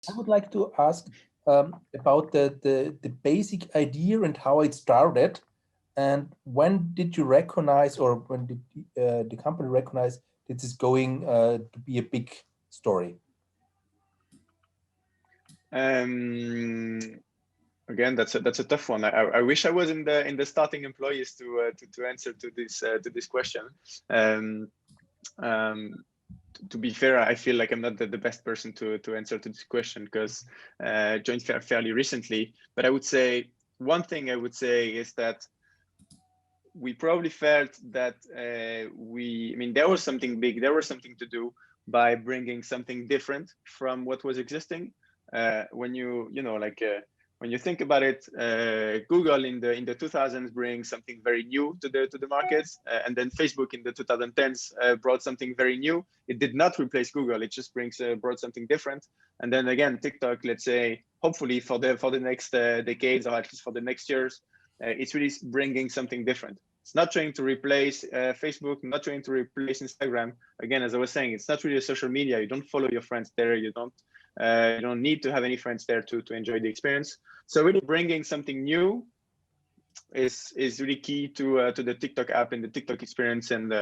I would like to ask about the basic idea and how it started, and when did you recognize, or when did the company recognize that this is going to be a big story? Again, that's a tough one. I wish I was in the starting employees to answer to this question. To be fair, I feel like I'm not the best person to answer to this question, because joined fairly recently. But I would say one thing I would say is that we probably felt that there was something big, there was something to do by bringing something different from what was existing. When when you think about it, Google in the 2000s brings something very new to the markets, and then Facebook in the 2010s brought something very new. It did not replace Google; it just brought something different. And then again, TikTok, let's say, hopefully for the next decades, or at least for the next years, it's really bringing something different. It's not trying to replace Facebook, not trying to replace Instagram. Again, as I was saying, it's not really a social media. You don't follow your friends there. You don't need to have any friends there to enjoy the experience. So really bringing something new is really key to the TikTok app and the TikTok experience. And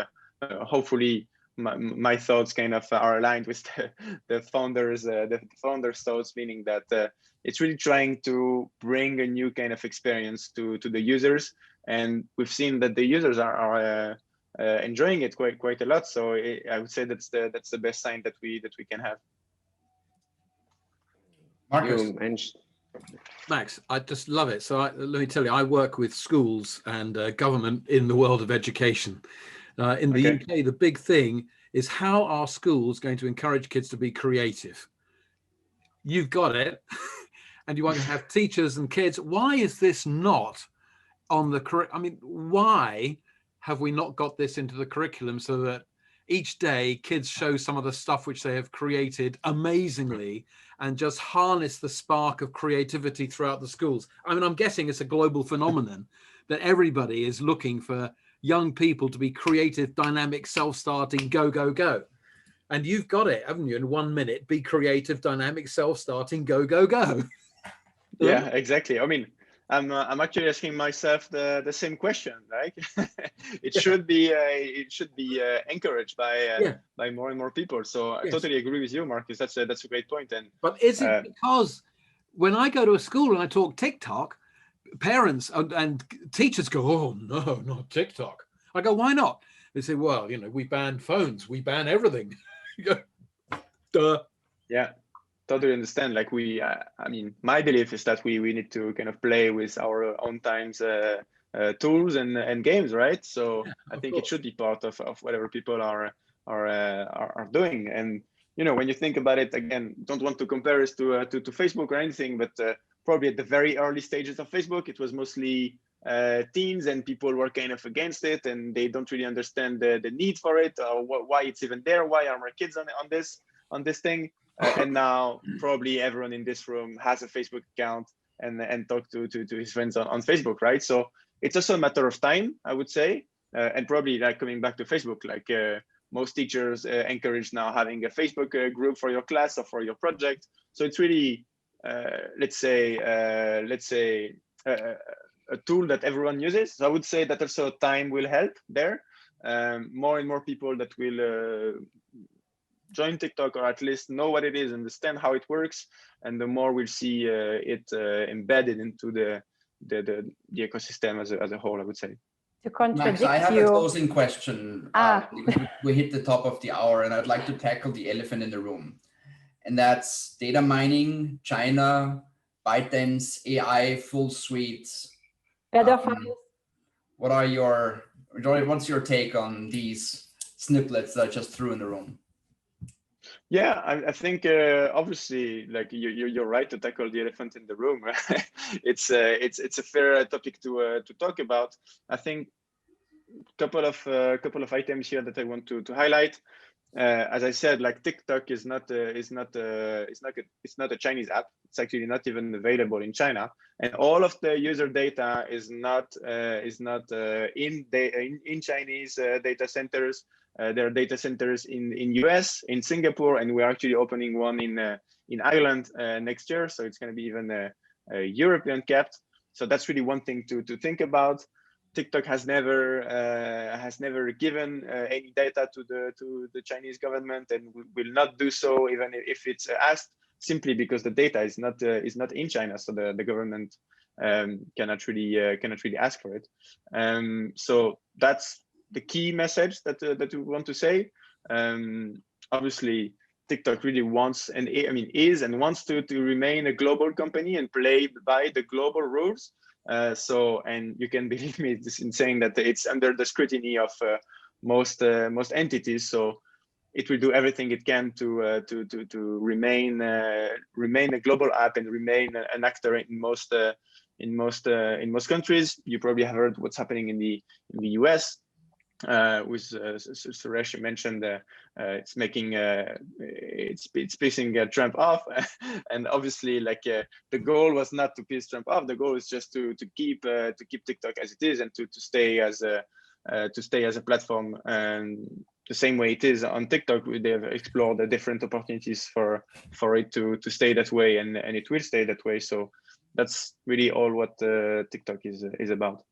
hopefully my thoughts kind of are aligned with the founders' thoughts, meaning that it's really trying to bring a new kind of experience to the users. And we've seen that the users are enjoying it quite a lot. So I would say that's the best sign that we can have. Marcus. Max, I just love it. So let me tell you, I work with schools and government in the world of education. In the UK, the big thing is, how are schools going to encourage kids to be creative? You've got it. And you want to have teachers and kids. Why is this not on the curriculum? I mean, why have we not got this into the curriculum so that each day kids show some of the stuff which they have created amazingly, and just harness the spark of creativity throughout the schools? I mean, I'm guessing it's a global phenomenon that everybody is looking for young people to be creative, dynamic, self-starting, go, go, go. And you've got it, haven't you? In 1 minute, be creative, dynamic, self-starting, go, go, go. Yeah, exactly. I mean, I'm actually asking myself the same question. Right? It should be encouraged by more and more people. So I totally agree with you, Marcus. That's a great point. And but is it because when I go to a school and I talk TikTok, parents and teachers go, "Oh no, not TikTok." I go, "Why not?" They say, "Well, we ban phones, we ban everything." You go, duh. Yeah. Totally understand. Like I mean, my belief is that we need to kind of play with our own times tools and games, right? So yeah, I think it should be part of whatever people are doing. And when you think about it, again, don't want to compare us to Facebook or anything, but probably at the very early stages of Facebook, it was mostly teens, and people were kind of against it, and they don't really understand the need for it, or why it's even there. Why are my kids on this thing? And now probably everyone in this room has a Facebook account and talk to his friends on Facebook, right? So it's also a matter of time, I would say. And probably, like, coming back to Facebook, like most teachers encourage now having a Facebook group for your class or for your project. So it's really, let's say a tool that everyone uses. So I would say that also time will help there. More and more people that will join TikTok, or at least know what it is, understand how it works, and the more we'll see it embedded into the ecosystem as a whole, I would say. To contradict Max, I have you. a closing question. We hit the top of the hour, and I'd like to tackle the elephant in the room, and that's data mining, China, ByteDance, AI, full suite. What's your take on these snippets that I just threw in the room? Yeah, I think obviously, like, you're right to tackle the elephant in the room. It's a fair topic to talk about. I think couple of items here that I want to highlight. As I said, like TikTok is not a Chinese app. It's actually not even available in China, and all of the user data is not in Chinese data centers. There are data centers in US, in Singapore, and we're actually opening one in Ireland next year. So it's going to be even European capped. So that's really one thing to think about. TikTok has never given any data to the Chinese government, and will not do so even if it's asked, simply because the data is not in China, so the government cannot really ask for it. So that's the key message that we want to say. Obviously, TikTok really wants and wants to remain a global company and play by the global rules. And you can believe me in saying that it's under the scrutiny of most entities. So it will do everything it can to remain a global app and remain an actor in most countries. You probably have heard what's happening in the US. With Suresh mentioned, it's making it's pissing Trump off, and obviously, like the goal was not to piss Trump off. The goal is just to keep TikTok as it is, and to stay as a platform, and the same way it is on TikTok. They have explored the different opportunities for it to stay that way, and it will stay that way. So that's really all what TikTok is about.